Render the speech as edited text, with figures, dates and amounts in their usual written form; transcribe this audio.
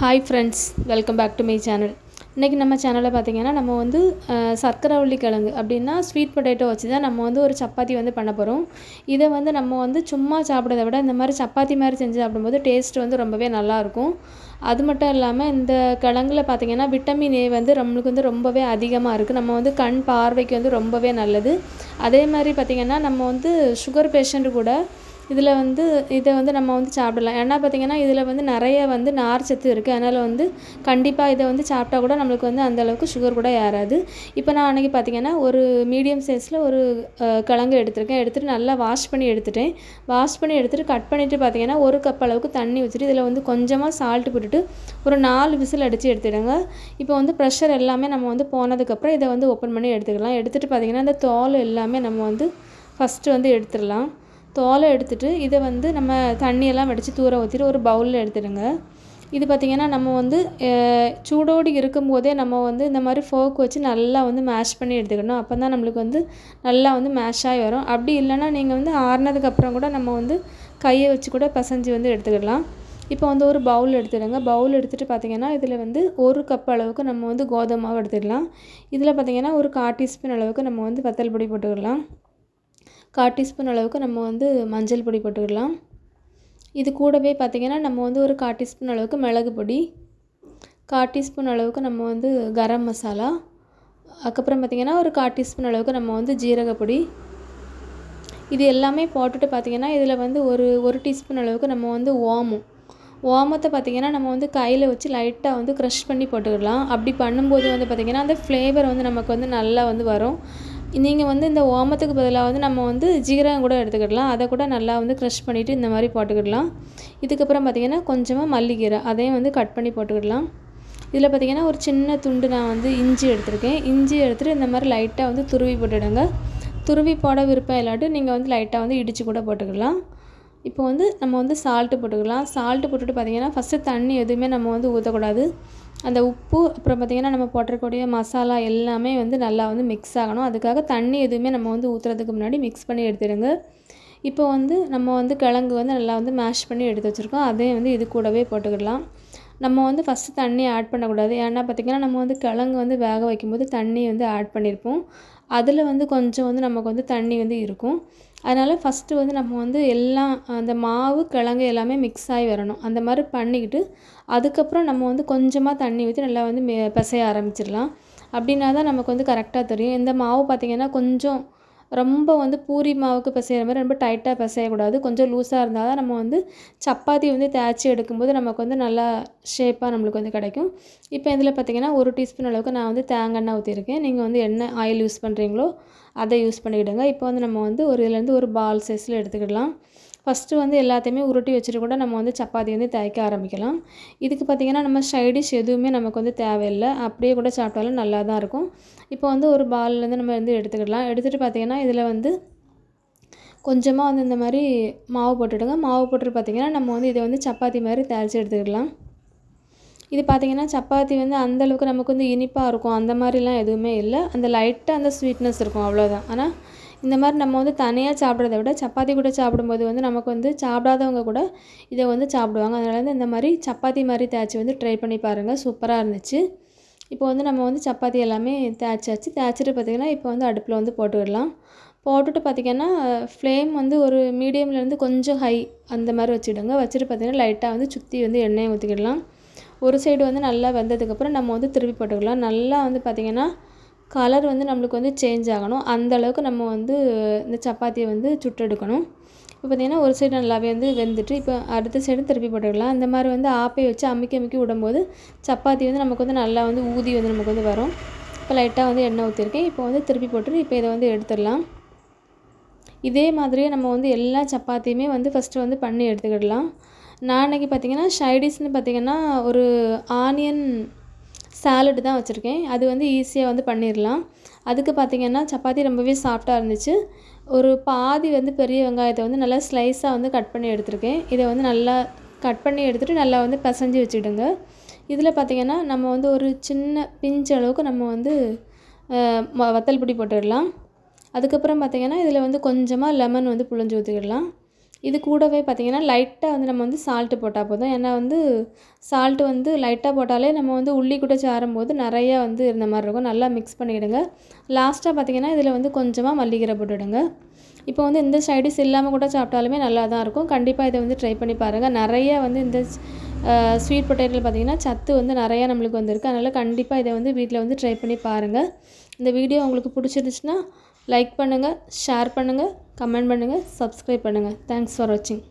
Hi friends, welcome back to my channel. இன்றைக்கி நம்ம சேனலில் பார்த்திங்கன்னா நம்ம வந்து சர்க்கரைவள்ளி கிழங்கு அப்படின்னா ஸ்வீட் பொட்டேட்டோ வச்சு தான் நம்ம வந்து ஒரு சப்பாத்தி வந்து பண்ண போகிறோம். இதை வந்து நம்ம வந்து சும்மா சாப்பிட்றத விட இந்த மாதிரி சப்பாத்தி மாதிரி செஞ்சு சாப்பிடும்போது டேஸ்ட் வந்து ரொம்பவே நல்லாயிருக்கும். அது மட்டும் இல்லாமல் இந்த கிழங்குல பார்த்திங்கன்னா விட்டமின் ஏ வந்து நம்மளுக்கு வந்து ரொம்பவே அதிகமாக இருக்குது. நம்ம வந்து கண் பார்வைக்கு வந்து ரொம்பவே நல்லது. அதே மாதிரி பார்த்திங்கன்னா நம்ம வந்து சுகர் பேஷண்ட்டு கூட இதை வந்து நம்ம வந்து சாப்பிடலாம். ஏன்னா பார்த்திங்கன்னா இதில் வந்து நிறைய வந்து நார் சத்து இருக்குது. அதனால் வந்து கண்டிப்பாக இதை வந்து சாப்பிட்டா கூட நம்மளுக்கு வந்து அந்தளவுக்கு சுகர் கூட ஏறாது. இப்போ நான் அன்றைக்கி பார்த்திங்கன்னா ஒரு மீடியம் சைஸில் ஒரு கிழங்கு எடுத்துகிட்டு நல்லா வாஷ் பண்ணி எடுத்துகிட்டு கட் பண்ணிவிட்டு பார்த்திங்கன்னா 1 கப் அளவுக்கு தண்ணி வச்சுட்டு இதில் வந்து கொஞ்சமாக சால்ட்டு போட்டுட்டு ஒரு 4 விசில் அடித்து எடுத்துடுங்க. இப்போ வந்து ப்ரெஷர் எல்லாமே நம்ம வந்து போனதுக்கப்புறம் இதை வந்து ஓப்பன் பண்ணி எடுத்துக்கலாம். எடுத்துகிட்டு பார்த்திங்கன்னா இந்த தோல் எல்லாமே நம்ம வந்து ஃபஸ்ட்டு வந்து எடுத்துடலாம். தோலை எடுத்துகிட்டு இதை வந்து நம்ம தண்ணியெல்லாம் வடித்து தூர ஊற்றிட்டு ஒரு பவுலில் எடுத்துடுங்க. இது பார்த்திங்கன்னா நம்ம வந்து சூடோடு இருக்கும்போதே நம்ம வந்து இந்த மாதிரி ஃபோர்க் வச்சு நல்லா வந்து மேஷ் பண்ணி எடுத்துக்கணும். அப்போ தான் நம்மளுக்கு வந்து நல்லா வந்து மேஷ் ஆகி வரும். அப்படி இல்லைன்னா நீங்கள் வந்து ஆறுனதுக்கப்புறம் கூட நம்ம வந்து கையை வச்சு கூட பிசைஞ்சு வந்து எடுத்துக்கிடலாம். இப்போ வந்து ஒரு பவுல் எடுத்துடுங்க. பவுல் எடுத்துகிட்டு பார்த்திங்கன்னா இதில் வந்து 1 கப் அளவுக்கு நம்ம வந்து கோதுமை மாவு எடுத்துக்கலாம். இதில் பார்த்திங்கன்னா ஒரு 1/4 டீஸ்பூன் அளவுக்கு நம்ம வந்து வத்தல் பொடி போட்டுக்கிடலாம். 1/4 டீஸ்பூன் அளவுக்கு நம்ம வந்து மஞ்சள் பொடி போட்டுக்கிடலாம். இது கூடவே பார்த்திங்கன்னா நம்ம வந்து ஒரு 1/4 டீஸ்பூன் அளவுக்கு மிளகு பொடி, 1/4 டீஸ்பூன் அளவுக்கு நம்ம வந்து கரம் மசாலா, அதுக்கப்புறம் பார்த்திங்கன்னா ஒரு 1/4 டீஸ்பூன் அளவுக்கு நம்ம வந்து ஜீரகப்பொடி, இது எல்லாமே போட்டுட்டு பார்த்திங்கன்னா இதில் வந்து ஒரு டீஸ்பூன் அளவுக்கு நம்ம வந்து ஓமத்தை பார்த்திங்கன்னா நம்ம வந்து கையில் வச்சு லைட்டாக வந்து க்ரஷ் பண்ணி போட்டுக்கிடலாம். அப்படி பண்ணும்போது வந்து பார்த்திங்கன்னா அந்த ஃப்ளேவர் வந்து நமக்கு வந்து நல்லா வந்து வரும். நீங்கள் வந்து இந்த ஓமத்துக்கு பதிலாக வந்து நம்ம வந்து ஜீரகம் கூட எடுத்துக்கிடலாம். அதை கூட நல்லா வந்து க்ரஷ் பண்ணிவிட்டு இந்த மாதிரி போட்டுக்கிடலாம். இதுக்கப்புறம் பார்த்திங்கன்னா கொஞ்சமாக மல்லிக்கீரை அதையும் வந்து கட் பண்ணி போட்டுக்கிடலாம். இதில் பார்த்திங்கன்னா ஒரு சின்ன துண்டு நான் வந்து இஞ்சி எடுத்துருக்கேன். இஞ்சி எடுத்துகிட்டு இந்த மாதிரி லைட்டாக வந்து துருவி போட்டுவிடுங்க. துருவி போட விருப்பம் இல்லாட்டி நீங்கள் வந்து லைட்டாக வந்து இடித்து கூட போட்டுக்கலாம். இப்போ வந்து நம்ம வந்து சால்ட்டு போட்டுக்கலாம். சால்ட்டு போட்டுட்டு பார்த்திங்கன்னா ஃபஸ்ட்டு தண்ணி எதுவுமே நம்ம வந்து ஊற்றக்கூடாது. அந்த உப்பு அப்புறம் பார்த்திங்கன்னா நம்ம போட்டிருக்கக்கூடிய மசாலா எல்லாமே வந்து நல்லா வந்து மிக்ஸ் ஆகணும். அதுக்காக தண்ணி எதுவுமே நம்ம வந்து ஊற்றுறதுக்கு முன்னாடி மிக்ஸ் பண்ணி எடுத்துடுங்க. இப்போ வந்து நம்ம வந்து கிழங்கு வந்து நல்லா வந்து மேஷ் பண்ணி எடுத்து வச்சுருக்கோம். அதையும் வந்து இது கூடவே போட்டுக்கிடலாம். நம்ம வந்து ஃபஸ்ட்டு தண்ணி ஆட் பண்ணக்கூடாது. ஏன்னா பார்த்திங்கன்னா நம்ம வந்து கிழங்கு வந்து வேக வைக்கும்போது தண்ணி வந்து ஆட் பண்ணியிருப்போம். அதில் வந்து கொஞ்சம் வந்து நமக்கு வந்து தண்ணி வந்து இருக்கும். அதனால் ஃபஸ்ட்டு வந்து நம்ம வந்து எல்லாம் அந்த மாவு கிழங்கு எல்லாமே மிக்ஸ் ஆகி வரணும். அந்த மாதிரி பண்ணிக்கிட்டு அதுக்கப்புறம் நம்ம வந்து கொஞ்சமாக தண்ணி ஊற்றி நல்லா வந்து பிசைய ஆரம்பிச்சிடலாம். அப்படின்னா தான் நமக்கு வந்து கரெக்டாக தெரியும். இந்த மாவு பார்த்திங்கன்னா கொஞ்சம் ரொம்ப வந்து பூரி மாவுக்கு பிசைகிற மாதிரி ரொம்ப டைட்டாக பிசையக்கூடாது. கொஞ்சம் லூஸாக இருந்தால் தான் நம்ம வந்து சப்பாத்தி வந்து தேய்ச்சி எடுக்கும்போது நமக்கு வந்து நல்லா ஷேப்பாக நம்மளுக்கு வந்து கிடைக்கும். இப்போ இதில் பார்த்திங்கன்னா 1 டீஸ்பூன் அளவுக்கு நான் வந்து தேங்காய் எண்ணெய் ஊற்றிருக்கேன். நீங்கள் வந்து என்ன ஆயில் யூஸ் பண்ணுறீங்களோ அதை யூஸ் பண்ணிவிடுங்க. இப்போ வந்து நம்ம வந்து இதுலேருந்து ஒரு பால் சைஸில் எடுத்துக்கிடலாம். ஃபஸ்ட்டு வந்து எல்லாத்தையுமே உருட்டி வச்சுட்டு கூட நம்ம வந்து சப்பாத்தி வந்து தேய்க்க ஆரம்பிக்கலாம். இதுக்கு பார்த்திங்கன்னா நம்ம சைடிஷ் எதுவுமே நமக்கு வந்து தேவையில்லை. அப்படியே கூட சாப்பிட்டாலும் நல்லா தான் இருக்கும். இப்போ வந்து ஒரு பால்லேருந்து நம்ம வந்து எடுத்துக்கிடலாம். எடுத்துகிட்டு பார்த்திங்கன்னா இதில் வந்து கொஞ்சமாக வந்து இந்த மாதிரி மாவு போட்டுவிடுங்க. மாவு போட்டுட்டு பார்த்திங்கன்னா நம்ம வந்து இதை வந்து சப்பாத்தி மாதிரி தேய்ச்சி எடுத்துக்கிடலாம். இது பார்த்திங்கன்னா சப்பாத்தி வந்து அந்தளவுக்கு நமக்கு வந்து இனிப்பாக இருக்கும் அந்த மாதிரிலாம் எதுவுமே இல்லை. அந்த லைட்டாக அந்த ஸ்வீட்னஸ் இருக்கும், அவ்வளோதான். ஆனால் இந்த மாதிரி நம்ம வந்து தனியாக சாப்பிட்றத விட சப்பாத்தி கூட சாப்பிடும்போது வந்து நமக்கு வந்து சாப்பிடாதவங்க கூட இதை வந்து சாப்பிடுவாங்க. அதனால் வந்து இந்த மாதிரி சப்பாத்தி மாதிரி தேய்ச்சி வந்து ட்ரை பண்ணி பாருங்கள், சூப்பராக இருந்துச்சு. இப்போ வந்து நம்ம வந்து சப்பாத்தி எல்லாமே தேய்ச்சிட்டு பார்த்திங்கன்னா இப்போ வந்து அடுப்பில் வந்து போட்டுவிடலாம். போட்டுட்டு பார்த்திங்கன்னா ஃப்ளேம் வந்து ஒரு மீடியம்லேருந்து கொஞ்சம் ஹை அந்த மாதிரி வச்சுடுங்க. வச்சுட்டு பார்த்திங்கன்னா லைட்டாக வந்து சுற்றி வந்து எண்ணெயை ஊற்றிக்கிடலாம். ஒரு சைடு வந்து நல்லா வெந்ததுக்கப்புறம் நம்ம வந்து திருப்பி போட்டுக்கலாம். நல்லா வந்து பார்த்திங்கன்னா கலர் வந்து நம்மளுக்கு வந்து சேஞ்ச் ஆகணும். அந்தளவுக்கு நம்ம வந்து இந்த சப்பாத்தியை வந்து சுட்டெடுக்கணும். இப்போ பார்த்திங்கன்னா ஒரு சைடு நல்லாவே வந்து வெந்துட்டு இப்போ அடுத்த சைடும் திருப்பி போட்டுக்கலாம். இந்த மாதிரி வந்து ஆப்பையை வச்சு அமுக்கி விடும்போது சப்பாத்தி வந்து நமக்கு வந்து நல்லா வந்து ஊதி வந்து நமக்கு வந்து வரும். இப்போ லைட்டாக வந்து எண்ணெய் ஊற்றிருக்கேன். இப்போ வந்து திருப்பி போட்டுட்டு இப்போ இதை வந்து எடுத்துடலாம். இதே மாதிரியே நம்ம வந்து எல்லா சப்பாத்தியுமே வந்து ஃபஸ்ட்டு வந்து பண்ணி எடுத்துக்கிடலாம். நான் அன்றைக்கி பார்த்திங்கன்னா சைடிஷ்னு பார்த்திங்கன்னா ஒரு ஆனியன் சாலட் தான் வச்சுருக்கேன். அது வந்து ஈஸியாக வந்து பண்ணிடலாம். அதுக்கு பார்த்திங்கன்னா சப்பாத்தி ரொம்பவே சாஃப்டாக இருந்துச்சு. ஒரு பாதி வந்து பெரிய வெங்காயத்தை வந்து நல்லா ஸ்லைஸாக வந்து கட் பண்ணி எடுத்திருக்கேன். இதை வந்து நல்லா கட் பண்ணி எடுத்துகிட்டு நல்லா வந்து பிசைஞ்சு வச்சுடுங்க. இதில் பார்த்திங்கன்னா நம்ம வந்து ஒரு சின்ன பிஞ்ச் அளவுக்கு நம்ம வந்து வத்தல் பொடி போட்டுடலாம். அதுக்கப்புறம் பார்த்திங்கன்னா இதில் வந்து கொஞ்சமாக லெமன் வந்து புழிஞ்சு ஊற்றிக்கிடலாம். இது கூடவே பார்த்திங்கன்னா லைட்டாக வந்து நம்ம வந்து சால்ட்டு போட்டால் போதும். ஏன்னா வந்து சால்ட்டு வந்து லைட்டாக போட்டாலே நம்ம வந்து உள்ளி கூட சாரும்போது நிறையா வந்து இருந்த மாதிரி இருக்கும். நல்லா மிக்ஸ் பண்ணிவிடுங்க. லாஸ்ட்டாக பார்த்திங்கன்னா இதில் வந்து கொஞ்சமாக மல்லிகீரை போட்டுவிடுங்க. இப்போ வந்து இந்த சைடிஷ் இல்லாமல் கூட சாப்பிட்டாலுமே நல்லா தான் இருக்கும். கண்டிப்பாக இதை வந்து ட்ரை பண்ணி பாருங்கள். நிறைய வந்து இந்த ஸ்வீட் பொட்டேட்டோவில் பார்த்திங்கன்னா சத்து வந்து நிறையா நம்மளுக்கு வந்திருக்கு. அதனால் கண்டிப்பாக இதை வந்து வீட்டில் வந்து ட்ரை பண்ணி பாருங்கள். இந்த வீடியோ உங்களுக்கு பிடிச்சிருந்துச்சுன்னா லைக் பண்ணுங்கள், ஷேர் பண்ணுங்கள், கமெண்ட் பண்ணுங்கள், சப்ஸ்கிரைப் பண்ணுங்கள். தேங்க்ஸ் ஃபார் வாட்சிங்.